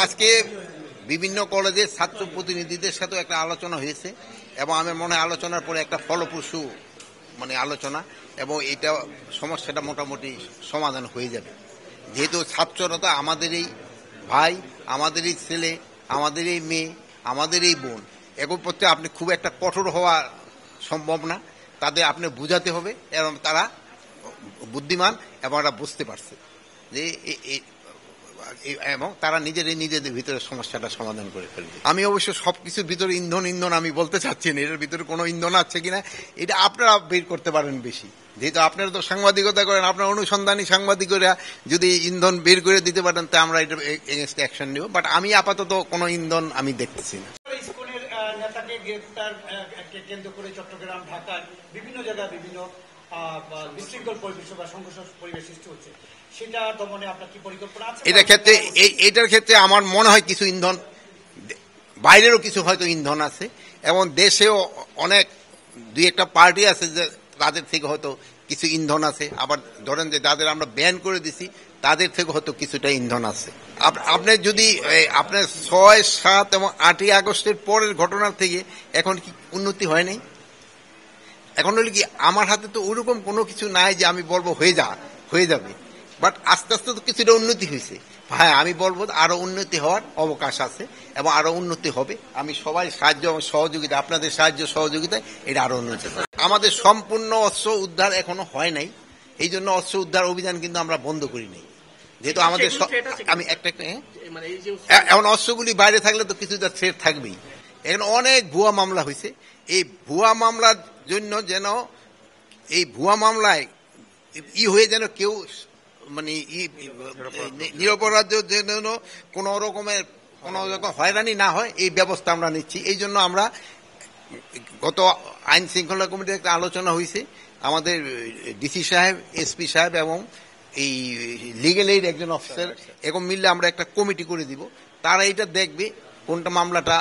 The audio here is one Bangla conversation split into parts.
আজকে বিভিন্ন কলেজের ছাত্র প্রতিনিধিদের সাথে একটা আলোচনা হয়েছে এবং আমার মনে হয় আলোচনার পরে একটা ফলপ্রসূ আলোচনা এবং এটা সমস্যাটা মোটামুটি সমাধান হয়ে যাবে। যেহেতু ছাত্ররা তো আমাদেরই ভাই, আমাদেরই ছেলে, আমাদেরই মেয়ে, আমাদেরই বোন, এখন প্রত্যেক আপনি খুব একটা কঠোর হওয়া সম্ভব না। তাদের আপনি বুঝাতে হবে এবং তারা বুদ্ধিমান এবং তারা বুঝতে পারছে যে এবং তারা নিজেদের ভিতরে সমস্যাটা সমাধান করে ফেলবে। আমি অবশ্য সবকিছুর ভিতরে ইন্ধন আমি বলতে চাচ্ছি না, এটার ভিতরে কোনো ইন্ধন আছে কিনা এটা আপনারা বের করতে পারেন বেশি, যেহেতু আপনারা তো সাংবাদিকতা করেন, আপনার অনুসন্ধানী সাংবাদিকরা যদি ইন্ধন বের করে দিতে পারেন তা আমরা এটা এগেনস্ট অ্যাকশন নিব। বাট আমি আপাতত কোনো ইন্ধন আমি দেখতেছি না। স্কুলের নেতাকে গ্রেফতার কেন্দ্র করে চট্টগ্রাম, ঢাকায় বিভিন্ন জায়গায় বিভিন্ন বিশৃঙ্খল পরিবেশ বা সংঘর্ষ পরিবেশ সৃষ্টি হচ্ছে, সেটা দমনে আপনার কি পরিকল্পনা আছে? এটার ক্ষেত্রে আমার মনে হয় কিছু ইন্ধন, বাইরেরও কিছু হয়তো ইন্ধন আছে এবং দেশেও অনেক দুই একটা পার্টি আছে যে তাদের থেকে হয়তো কিছু ইন্ধন আছে। আবার ধরেন যে যাদের আমরা ব্যান করে দিছি তাদের থেকে হয়তো কিছুটা ইন্ধন আছে। আপনি যদি আপনার 6, 7 এবং 8ই আগস্টের পরের ঘটনার থেকে এখন কি উন্নতি হয় নাই? এখন হলে কি আমার হাতে তো ওরকম কোনো কিছু নাই যে আমি বলবো হয়ে যাবে, বাট আস্তে আস্তে তো কিছুটা উন্নতি হয়েছে। হ্যাঁ, আমি বলবো আরো উন্নতি হওয়ার অবকাশ আছে এবং আরো উন্নতি হবে। আমি সবাই সাহায্য এবং সহযোগিতা, আপনাদের সাহায্য সহযোগিতায় এটা আরো উন্নতি হবে। আমাদের সম্পূর্ণ অস্ত্র উদ্ধার এখনো হয় নাই, এই জন্য অস্ত্র উদ্ধার অভিযান কিন্তু আমরা বন্ধ করি নাই, যেহেতু আমাদের আমি একটা এখন অস্ত্রগুলি বাইরে থাকলে তো কিছুটা থ্রেট থাকবেই। এখন অনেক ভুয়া মামলা হয়েছে, এই ভুয়া মামলার জন্য যেন এই ভুয়া মামলায় হয়ে যেন কেউ নিরপরাধ যেন কোনো রকম হয়রানি না হয়, এই ব্যবস্থা আমরা নিচ্ছি। এই জন্য আমরা গত আইন শৃঙ্খলা কমিটির একটা আলোচনা হয়েছে, আমাদের ডিসি সাহেব, এসপি সাহেব এবং এই লিগেল এইড একজন অফিসার এরকম মিললে আমরা একটা কমিটি করে দিব। তারা এটা দেখবে কোনটা মামলাটা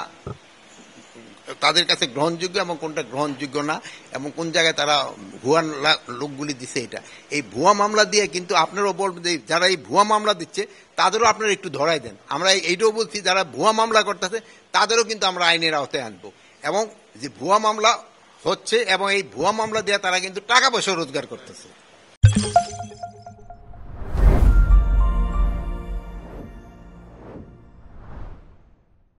তাদের কাছে গ্রহণযোগ্য এবং কোনটা গ্রহণযোগ্য না এবং কোন জায়গায় তারা ভুয়া লোকগুলি দিচ্ছে। এটা এই ভুয়া মামলা দিয়ে কিন্তু আপনারাও বলবেন যে যারা এই ভুয়া মামলা দিচ্ছে তাদেরও আপনারা একটু ধরাই দেন। আমরা এইটাও বলছি যারা ভুয়া মামলা করতেছে তাদেরও কিন্তু আমরা আইনের আওতায় আনবো এবং যে ভুয়া মামলা হচ্ছে এবং এই ভুয়া মামলা দিয়ে তারা কিন্তু টাকা পয়সা রোজগার করতেছে।